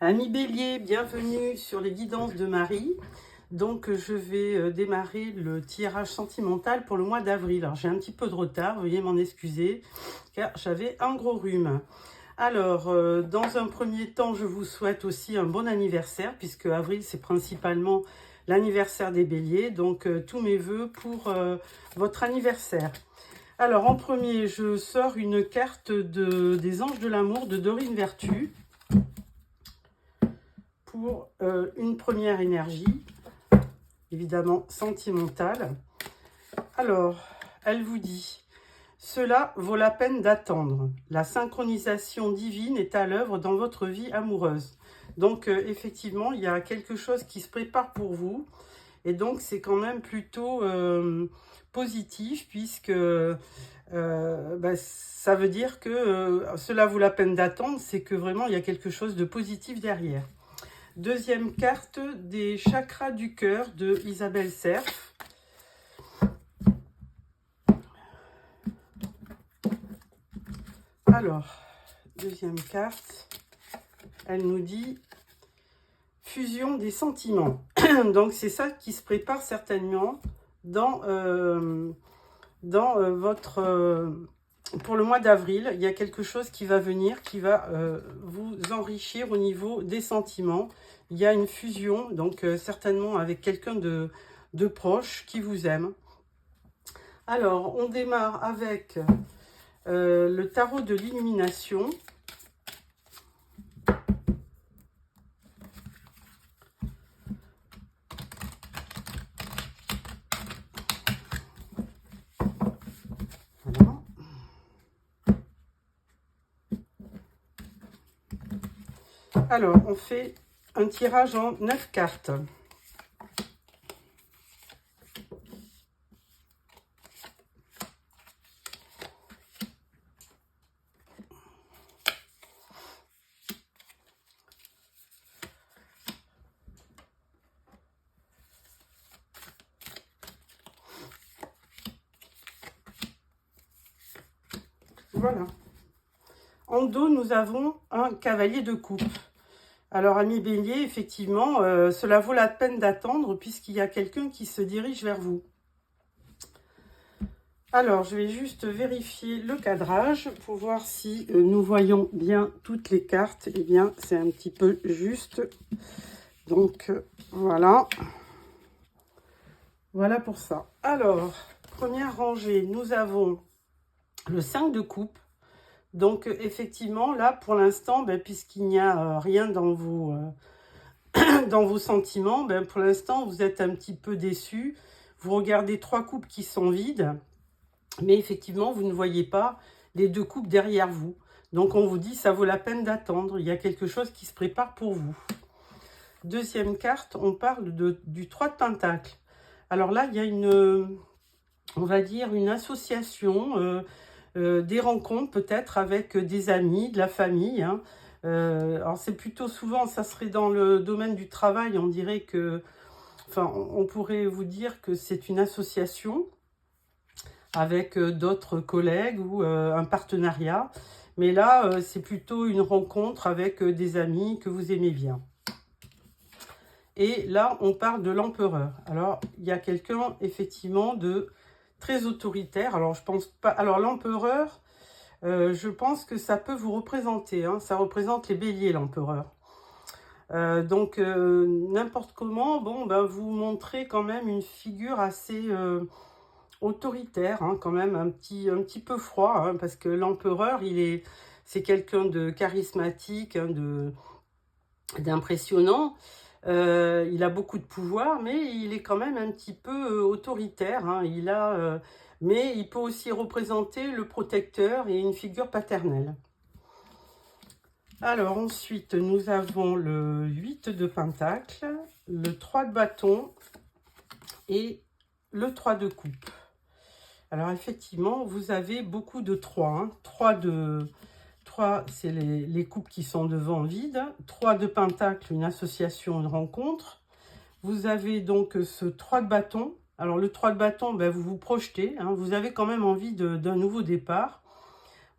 Amis Bélier, bienvenue sur les guidances de Marie. Donc je vais démarrer le tirage sentimental pour le mois d'avril. Alors j'ai un petit peu de retard, veuillez m'en excuser, car j'avais un gros rhume. Alors, dans un premier temps, je vous souhaite aussi un bon anniversaire, puisque avril c'est principalement l'anniversaire des Béliers. Donc tous mes vœux pour votre anniversaire. Alors en premier, je sors une carte des Anges de l'amour de Dorine Vertu. Pour une première énergie, évidemment sentimentale. Alors, elle vous dit, cela vaut la peine d'attendre. La synchronisation divine est à l'œuvre dans votre vie amoureuse. Donc, effectivement, il y a quelque chose qui se prépare pour vous. Et donc, c'est quand même plutôt positif, puisque ça veut dire que cela vaut la peine d'attendre. C'est que vraiment, il y a quelque chose de positif derrière. Deuxième carte des chakras du cœur de Isabelle Cerf. Alors, deuxième carte, elle nous dit fusion des sentiments. Donc, c'est ça qui se prépare certainement dans votre... pour le mois d'avril, il y a quelque chose qui va venir, qui va vous enrichir au niveau des sentiments. Il y a une fusion, donc certainement avec quelqu'un de proche qui vous aime. Alors, on démarre avec le tarot de l'illumination. Voilà. Alors, on fait un tirage en 9 cartes. Voilà. En dos, nous avons un cavalier de coupe. Alors, amis Bélier, effectivement, cela vaut la peine d'attendre puisqu'il y a quelqu'un qui se dirige vers vous. Alors, je vais juste vérifier le cadrage pour voir si nous voyons bien toutes les cartes. Eh bien, c'est un petit peu juste. Donc, voilà. Voilà pour ça. Alors, première rangée, nous avons le 5 de coupe. Donc, effectivement, là, pour l'instant, puisqu'il n'y a rien dans vos, dans vos sentiments, pour l'instant, vous êtes un petit peu déçus. Vous regardez 3 coupes qui sont vides, mais effectivement, vous ne voyez pas les 2 coupes derrière vous. Donc, on vous dit, ça vaut la peine d'attendre. Il y a quelque chose qui se prépare pour vous. Deuxième carte, on parle du 3 de Pentacle. Alors là, il y a on va dire, une association, des rencontres peut-être avec des amis, de la famille. Hein. Alors c'est plutôt souvent, ça serait dans le domaine du travail, on dirait que, enfin, on pourrait vous dire que c'est une association avec d'autres collègues ou un partenariat. Mais là, c'est plutôt une rencontre avec des amis que vous aimez bien. Et là, on parle de l'empereur. Alors, il y a quelqu'un, effectivement, de très autoritaire. Alors, je pense pas... Alors, l'empereur, je pense que ça peut vous représenter. Hein. Ça représente les béliers, l'empereur. Donc, n'importe comment, bon, vous montrez quand même une figure assez autoritaire, hein, quand même, un petit peu froid, hein, parce que l'empereur, c'est quelqu'un de charismatique, hein, d'impressionnant. Il a beaucoup de pouvoir, mais il est quand même un petit peu autoritaire. Hein. Mais il peut aussi représenter le protecteur et une figure paternelle. Alors ensuite, nous avons le 8 de Pentacle, le 3 de bâton et le 3 de coupe. Alors effectivement, vous avez beaucoup de 3. Hein. 3, c'est les coupes qui sont devant vides. 3 de Pentacle, une association, une rencontre. Vous avez donc ce 3 de bâton. Alors le 3 de bâton, vous vous projetez. Hein. Vous avez quand même envie d'un nouveau départ.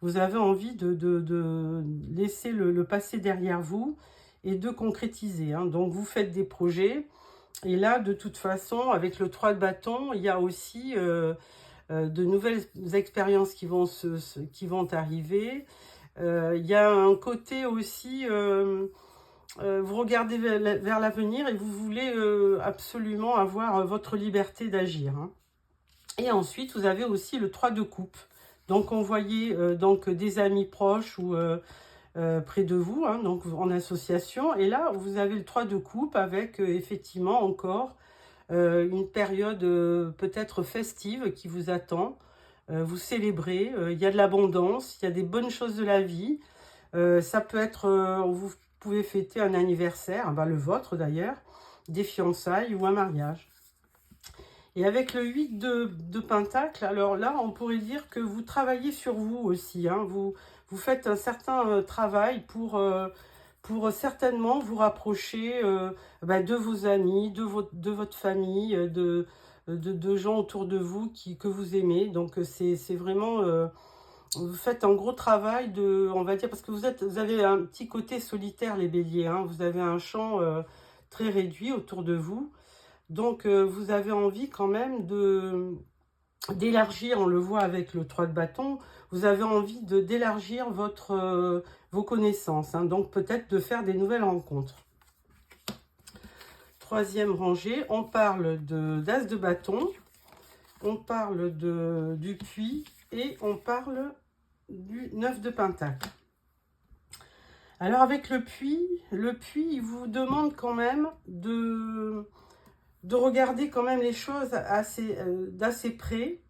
Vous avez envie de laisser le passé derrière vous et de concrétiser. Hein. Donc, vous faites des projets. Et là, de toute façon, avec le 3 de bâton, il y a aussi de nouvelles expériences qui vont arriver. Il y a un côté aussi, vous regardez vers l'avenir et vous voulez absolument avoir votre liberté d'agir. Hein. Et ensuite, vous avez aussi le 3 de coupe. Donc, on voyait donc des amis proches ou près de vous, hein, donc en association. Et là, vous avez le 3 de coupe avec effectivement encore une période peut-être festive qui vous attend. Vous célébrez, il y a de l'abondance, il y a des bonnes choses de la vie. Ça peut être, vous pouvez fêter un anniversaire, ben, le vôtre d'ailleurs, des fiançailles ou un mariage. Et avec le 8 de Pentacle, alors là, on pourrait dire que vous travaillez sur vous aussi. Hein, vous faites un certain travail pour certainement vous rapprocher de vos amis, de votre famille, de gens autour de vous que vous aimez. Donc, c'est vraiment... vous faites un gros travail on va dire, parce que vous avez un petit côté solitaire, les béliers. Hein, vous avez un champ très réduit autour de vous. Donc, vous avez envie quand même d'élargir, on le voit avec le 3 de bâton, vous avez envie d'élargir vos connaissances. Hein, donc, peut-être de faire des nouvelles rencontres. Troisième rangée, on parle d'as de bâton, on parle du puits et on parle du 9 de pentacle. Alors, avec le puits, il vous demande quand même de regarder quand même les choses d'assez près,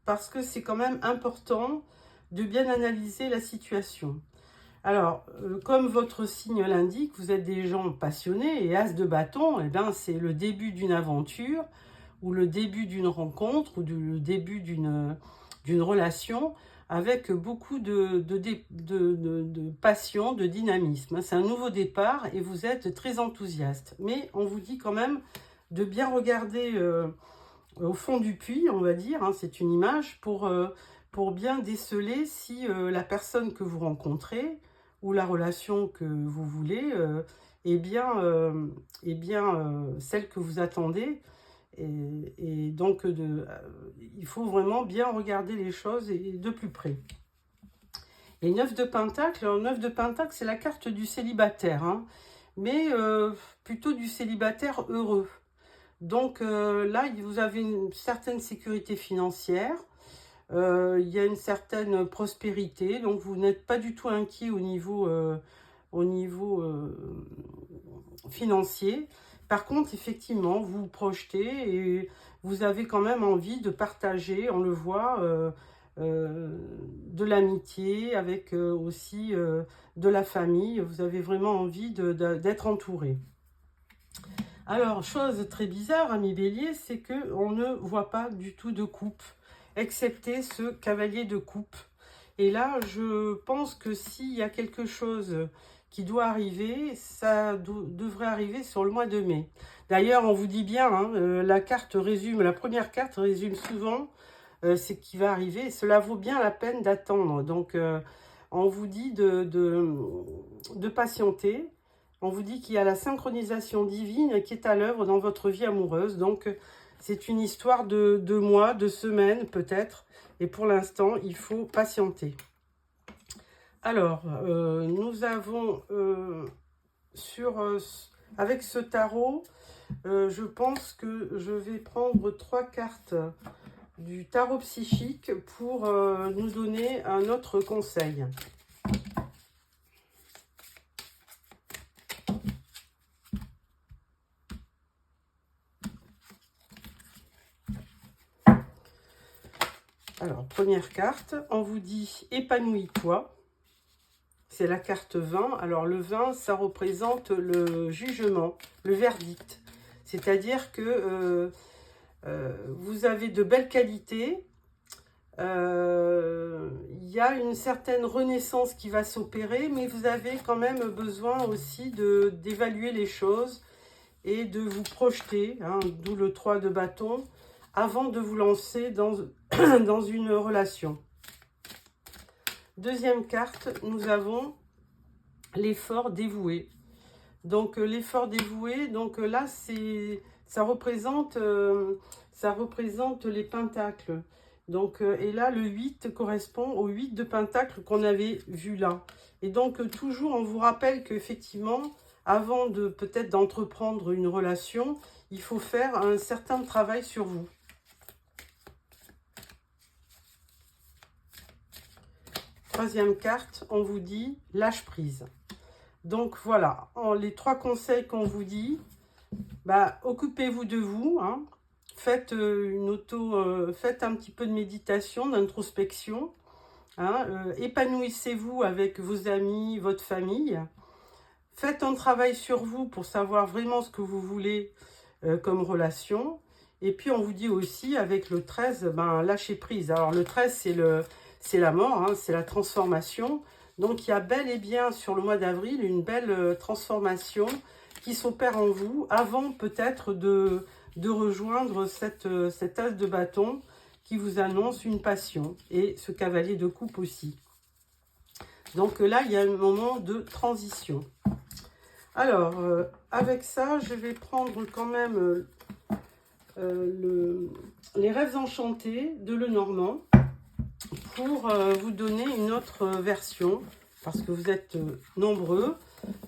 parce que c'est quand même important de bien analyser la situation. Alors, comme votre signe l'indique, vous êtes des gens passionnés, et as de bâton, eh ben, c'est le début d'une aventure, ou le début d'une rencontre, ou le début d'une relation, avec beaucoup de passion, de dynamisme. C'est un nouveau départ et vous êtes très enthousiaste. Mais on vous dit quand même de bien regarder au fond du puits, on va dire, hein, c'est une image, pour bien déceler si la personne que vous rencontrez ou la relation que vous voulez est bien celle que vous attendez. Et donc, il faut vraiment bien regarder les choses de plus près. Et 9 de Pentacle, alors 9 de Pentacle, c'est la carte du célibataire, hein, mais plutôt du célibataire heureux. Donc là, vous avez une certaine sécurité financière, il y a une certaine prospérité, donc vous n'êtes pas du tout inquiet au niveau financier. Par contre, effectivement, vous vous projetez et vous avez quand même envie de partager, on le voit, de l'amitié, avec aussi de la famille. Vous avez vraiment envie d'être entouré. Alors, chose très bizarre, amis bélier, c'est qu'on ne voit pas du tout de coupe, excepté ce cavalier de coupe. Et là, je pense que s'il y a quelque chose qui doit arriver, ça devrait arriver sur le mois de mai. D'ailleurs, on vous dit bien, hein, la première carte résume souvent ce qui va arriver. Cela vaut bien la peine d'attendre. Donc, on vous dit de patienter. On vous dit qu'il y a la synchronisation divine qui est à l'œuvre dans votre vie amoureuse. Donc, c'est une histoire de mois, de semaines peut-être. Et pour l'instant, il faut patienter. Alors, nous avons avec ce tarot, je pense que je vais prendre 3 cartes du tarot psychique pour nous donner un autre conseil. Alors, première carte, on vous dit « Épanouis-toi ». C'est la carte 20. Alors, le 20, ça représente le jugement, le verdict. C'est-à-dire que vous avez de belles qualités. Il y a une certaine renaissance qui va s'opérer, mais vous avez quand même besoin aussi d'évaluer les choses et de vous projeter, hein, d'où le 3 de bâton, avant de vous lancer dans une relation. Deuxième carte, nous avons l'effort dévoué. Donc l'effort dévoué, donc là ça représente les pentacles. Donc et là le 8 correspond au 8 de pentacles qu'on avait vu là. Et donc toujours on vous rappelle qu'effectivement, avant de peut-être d'entreprendre une relation, il faut faire un certain travail sur vous. Troisième carte, on vous dit lâche prise. Donc voilà, les 3 conseils qu'on vous dit, bah, occupez-vous de vous, hein. Faites faites un petit peu de méditation, d'introspection, hein. Épanouissez-vous avec vos amis, votre famille. Faites un travail sur vous pour savoir vraiment ce que vous voulez comme relation. Et puis on vous dit aussi avec le 13, ben, lâchez prise. Alors le 13 c'est la mort, hein, c'est la transformation. Donc il y a bel et bien sur le mois d'avril une belle transformation qui s'opère en vous avant peut-être de rejoindre cet as de bâton qui vous annonce une passion et ce cavalier de coupe aussi. Donc là il y a un moment de transition. Alors avec ça je vais prendre quand même les rêves enchantés de Lenormand pour vous donner une autre version, parce que vous êtes nombreux.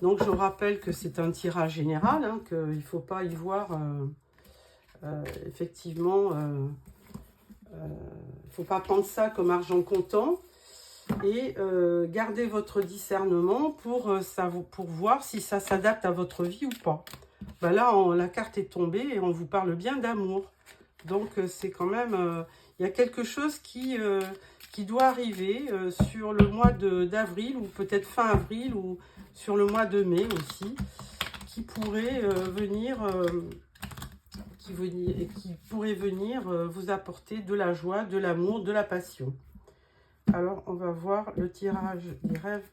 Donc, je rappelle que c'est un tirage général, hein, qu'il ne faut pas y voir, effectivement, il ne faut pas prendre ça comme argent comptant. Et gardez votre discernement pour voir si ça s'adapte à votre vie ou pas. Ben là, la carte est tombée et on vous parle bien d'amour. Donc, c'est quand même... il y a quelque chose qui doit arriver sur le mois d'avril ou peut-être fin avril ou sur le mois de mai aussi, qui pourrait venir vous apporter de la joie, de l'amour, de la passion. Alors, on va voir le tirage des rêves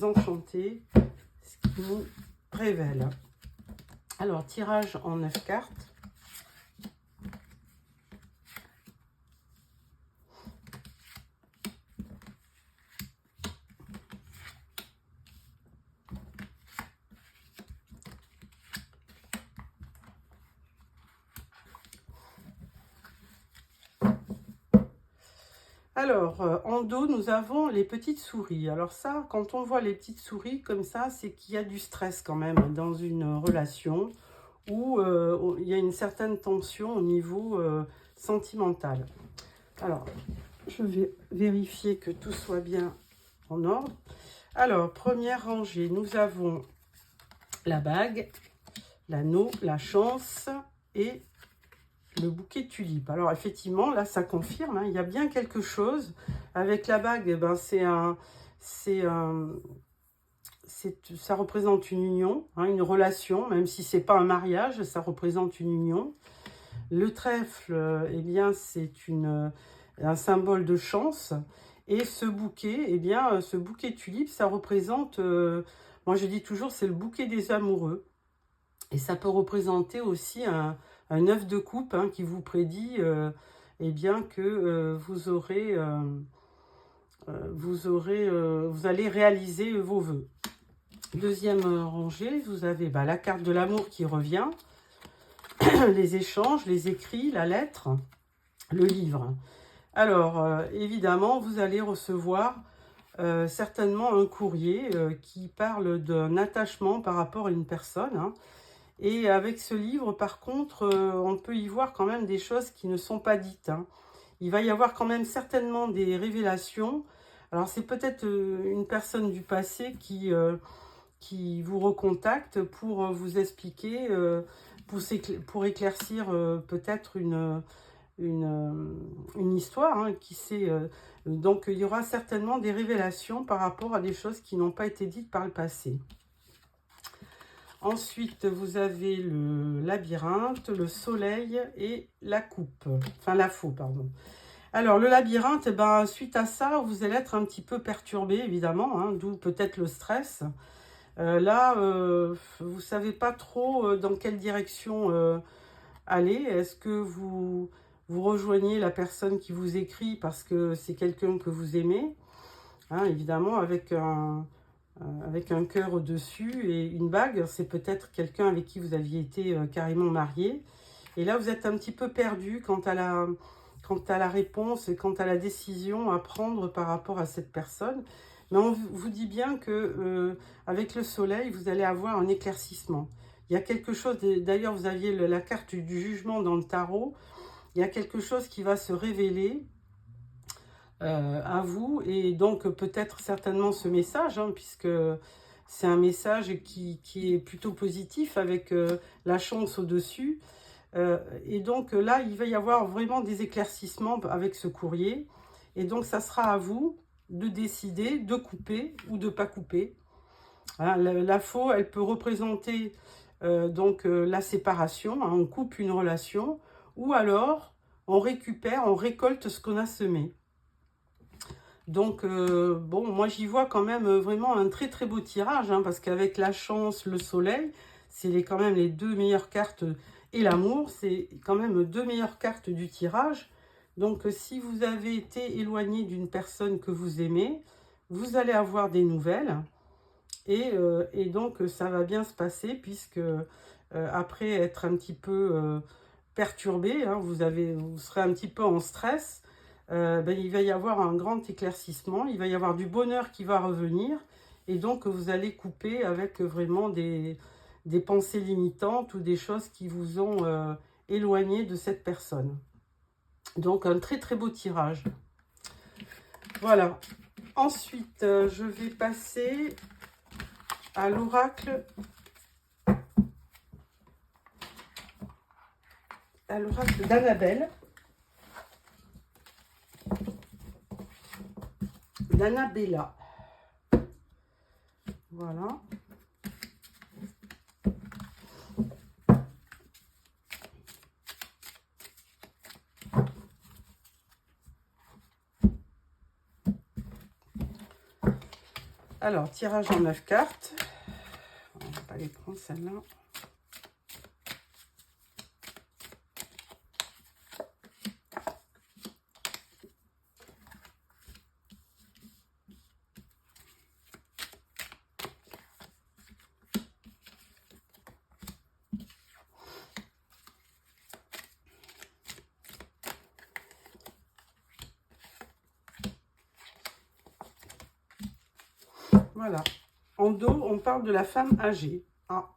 enchantés, ce qui nous révèle. Alors, tirage en 9 cartes. Alors, en dos, nous avons les petites souris. Alors ça, quand on voit les petites souris comme ça, c'est qu'il y a du stress quand même dans une relation où il y a une certaine tension au niveau sentimental. Alors, je vais vérifier que tout soit bien en ordre. Alors, première rangée, nous avons la bague, l'anneau, la chance et le bouquet de tulipes. Alors effectivement, là, ça confirme, hein, il y a bien quelque chose. Avec la bague, eh ben, ça représente une union, hein, une relation, même si c'est pas un mariage, ça représente une union. Le trèfle, eh bien, c'est un symbole de chance. Et ce bouquet, eh bien, ce bouquet de tulipes, ça représente, moi je dis toujours, c'est le bouquet des amoureux. Et ça peut représenter aussi un 9 de coupe, hein, qui vous prédit eh bien que vous allez réaliser vos vœux. Deuxième rangée, vous avez la carte de l'amour qui revient, les échanges, les écrits, la lettre, le livre. Alors, évidemment, vous allez recevoir certainement un courrier qui parle d'un attachement par rapport à une personne, hein. Et avec ce livre, par contre, on peut y voir quand même des choses qui ne sont pas dites, hein. Il va y avoir quand même certainement des révélations. Alors, c'est peut-être une personne du passé qui vous recontacte pour vous expliquer, pour éclaircir peut-être une histoire, hein, qui sait. Donc, il y aura certainement des révélations par rapport à des choses qui n'ont pas été dites par le passé. Ensuite, vous avez le labyrinthe, le soleil et la coupe. Enfin, la faux, pardon. Alors, le labyrinthe, eh ben, suite à ça, vous allez être un petit peu perturbé, évidemment, hein, d'où peut-être le stress. Là, vous ne savez pas trop dans quelle direction aller. Est-ce que vous rejoignez la personne qui vous écrit parce que c'est quelqu'un que vous aimez, hein, évidemment, avec avec un cœur au-dessus et une bague. C'est peut-être quelqu'un avec qui vous aviez été carrément marié. Et là, vous êtes un petit peu perdu quant à la réponse et quant à la décision à prendre par rapport à cette personne. Mais on vous dit bien que avec le soleil, vous allez avoir un éclaircissement. Il y a quelque chose, d'ailleurs, vous aviez la carte du jugement dans le tarot. Il y a quelque chose qui va se révéler à vous. Et donc, peut-être certainement ce message, hein, puisque c'est un message qui est plutôt positif avec la chance au-dessus. Et donc là, il va y avoir vraiment des éclaircissements avec ce courrier. Et donc, ça sera à vous de décider de couper ou de ne pas couper. Hein, la faux, elle peut représenter la séparation. Hein, on coupe une relation. Ou alors, on récupère, on récolte ce qu'on a semé. Donc, bon, moi, j'y vois quand même vraiment un très, très beau tirage. Hein, parce qu'avec la chance, le soleil, c'est quand même les deux meilleures cartes. Et l'amour, c'est quand même deux meilleures cartes du tirage. Donc, si vous avez été éloigné d'une personne que vous aimez, vous allez avoir des nouvelles. Et donc, ça va bien se passer puisque après être un petit peu perturbé, hein, vous serez un petit peu en stress, il va y avoir un grand éclaircissement. Il va y avoir du bonheur qui va revenir. Et donc, vous allez couper avec vraiment des pensées limitantes ou des choses qui vous ont éloigné de cette personne. Donc, un très très beau tirage. Voilà. Ensuite, je vais passer à l'oracle. À l'oracle d'Annabelle. D'Annabella. Voilà. Alors, tirage en 9 cartes. On ne va pas les prendre, celles-là. Voilà. En dos, on parle de la femme âgée. Ah.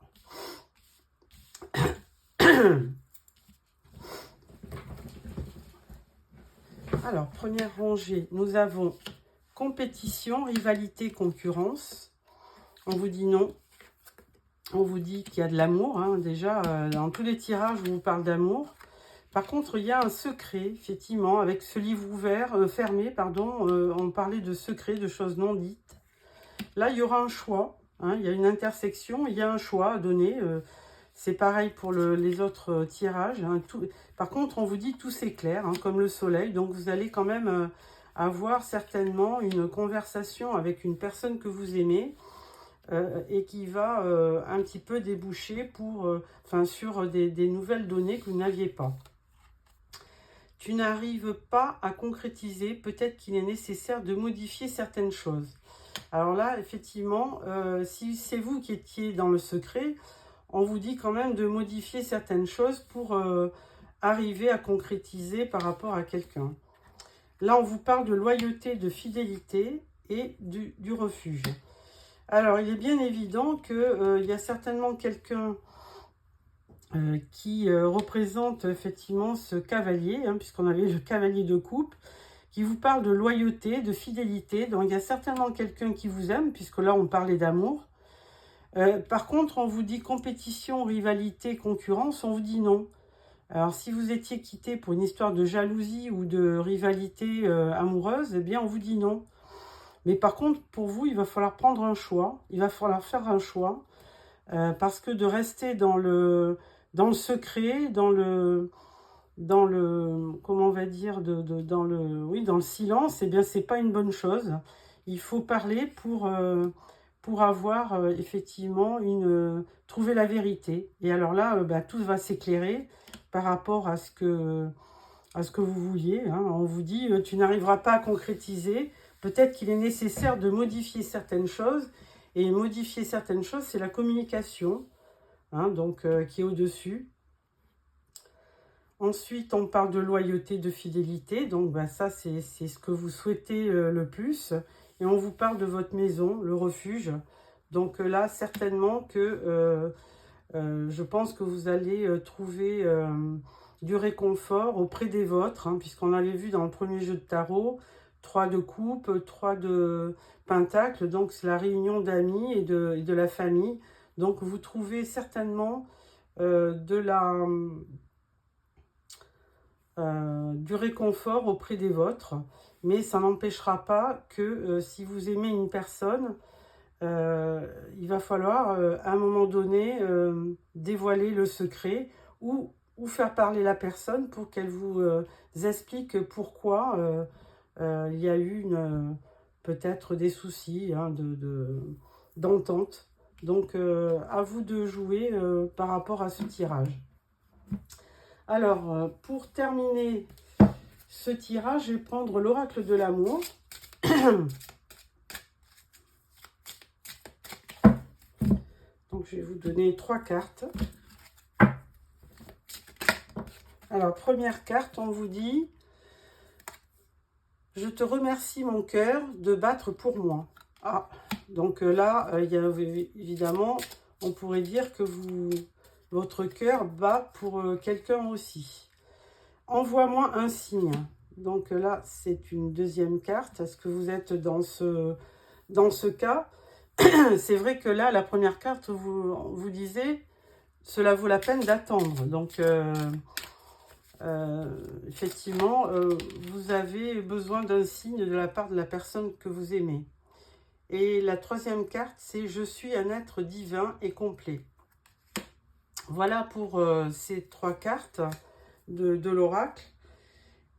Alors, première rangée, nous avons compétition, rivalité, concurrence. On vous dit non. On vous dit qu'il y a de l'amour. Hein. Déjà, dans tous les tirages, je vous parle d'amour. Par contre, il y a un secret, effectivement, avec ce livre ouvert, fermé, pardon. On parlait de secret, de choses non dites. Là, il y aura un choix. Hein, il y a une intersection, il y a un choix à donner. C'est pareil pour les autres tirages. Hein, par contre, on vous dit tout s'éclaire, hein, comme le soleil. Donc, vous allez quand même avoir certainement une conversation avec une personne que vous aimez et qui va un petit peu déboucher sur des nouvelles données que vous n'aviez pas. Tu n'arrives pas à concrétiser. Peut-être qu'il est nécessaire de modifier certaines choses. Alors là, effectivement, si c'est vous qui étiez dans le secret, on vous dit quand même de modifier certaines choses pour arriver à concrétiser par rapport à quelqu'un. Là, on vous parle de loyauté, de fidélité et du refuge. Alors, il est bien évident qu'il y a certainement quelqu'un qui représente effectivement ce cavalier, hein, puisqu'on avait le cavalier de coupe, qui vous parle de loyauté, de fidélité. Donc, il y a certainement quelqu'un qui vous aime, puisque là, on parlait d'amour. Par contre, on vous dit compétition, rivalité, concurrence, on vous dit non. Alors, si vous étiez quitté pour une histoire de jalousie ou de rivalité amoureuse, eh bien, on vous dit non. Mais par contre, pour vous, il va falloir prendre un choix. Il va falloir faire un choix. Parce que de rester dans le secret, dans le comment on va dire, dans le silence, eh bien, c'est pas une bonne chose. Il faut parler pour avoir effectivement trouver la vérité. Et alors là, tout va s'éclairer par rapport à ce que vous vouliez. Hein. On vous dit, tu n'arriveras pas à concrétiser. Peut-être qu'il est nécessaire de modifier certaines choses. et modifier certaines choses, c'est la communication, hein, donc qui est au-dessus. Ensuite, on parle de loyauté, de fidélité. Donc, bah, ça, c'est ce que vous souhaitez le plus. Et on vous parle de votre maison, le refuge. Donc là, certainement que je pense que vous allez trouver du réconfort auprès des vôtres, hein, puisqu'on l'avait vu dans le premier jeu de tarot, 3 de coupe, 3 de pentacle. Donc, c'est la réunion d'amis et de la famille. Donc, vous trouvez certainement du réconfort auprès des vôtres, mais ça n'empêchera pas que si vous aimez une personne, il va falloir à un moment donné dévoiler le secret ou faire parler la personne pour qu'elle vous explique pourquoi il y a eu peut-être des soucis, hein, d'entente. Donc à vous de jouer par rapport à ce tirage. Alors, pour terminer ce tirage, je vais prendre l'oracle de l'amour. Donc, je vais vous donner 3 cartes. Alors, première carte, on vous dit « Je te remercie, mon cœur, de battre pour moi. » Ah, donc là, il y a évidemment, on pourrait dire que votre cœur bat pour quelqu'un aussi. Envoie-moi un signe. Donc là, c'est une deuxième carte. Est-ce que vous êtes dans ce cas? C'est vrai que là, la première carte vous disait, cela vaut la peine d'attendre. Donc, effectivement, vous avez besoin d'un signe de la part de la personne que vous aimez. Et la troisième carte, c'est « Je suis un être divin et complet ». Voilà pour ces 3 cartes de l'oracle.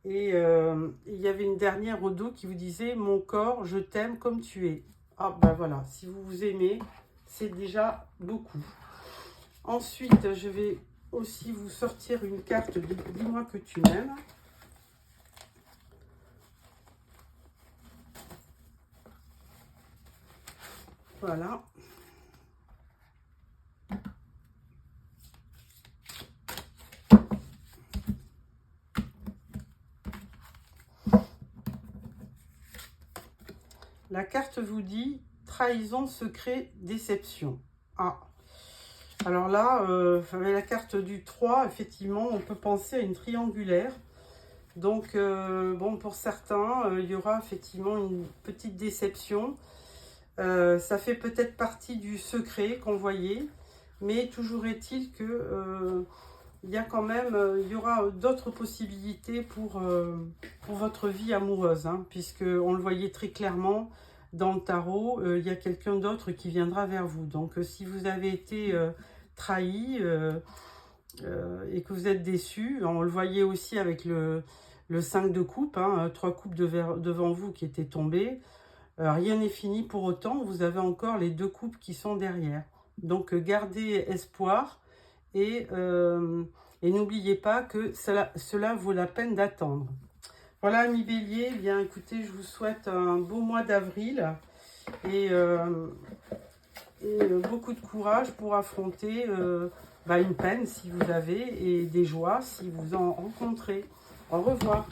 Et il y avait une dernière au dos qui vous disait « Mon corps, je t'aime comme tu es ». Ah ben voilà, si vous vous aimez, c'est déjà beaucoup. Ensuite, je vais aussi vous sortir une carte de « Dis-moi que tu m'aimes ». Voilà. La carte vous dit « Trahison, secret, déception ». Ah, alors là, la carte du 3, effectivement, on peut penser à une triangulaire. Donc, bon, pour certains, il y aura effectivement une petite déception. Ça fait peut-être partie du secret qu'on voyait, mais toujours est-il que il y a quand même, il y aura d'autres possibilités pour votre vie amoureuse, hein, puisqu'on le voyait très clairement dans le tarot, il y a quelqu'un d'autre qui viendra vers vous. Donc, si vous avez été trahi et que vous êtes déçu, on le voyait aussi avec le 5 de coupe, hein, 3 coupes devant vous qui étaient tombées. Rien n'est fini pour autant, vous avez encore les 2 coupes qui sont derrière. Donc, gardez espoir et n'oubliez pas que cela vaut la peine d'attendre. Voilà, amis béliers, eh bien écoutez, je vous souhaite un beau mois d'avril et beaucoup de courage pour affronter une peine si vous avez et des joies si vous en rencontrez. Au revoir.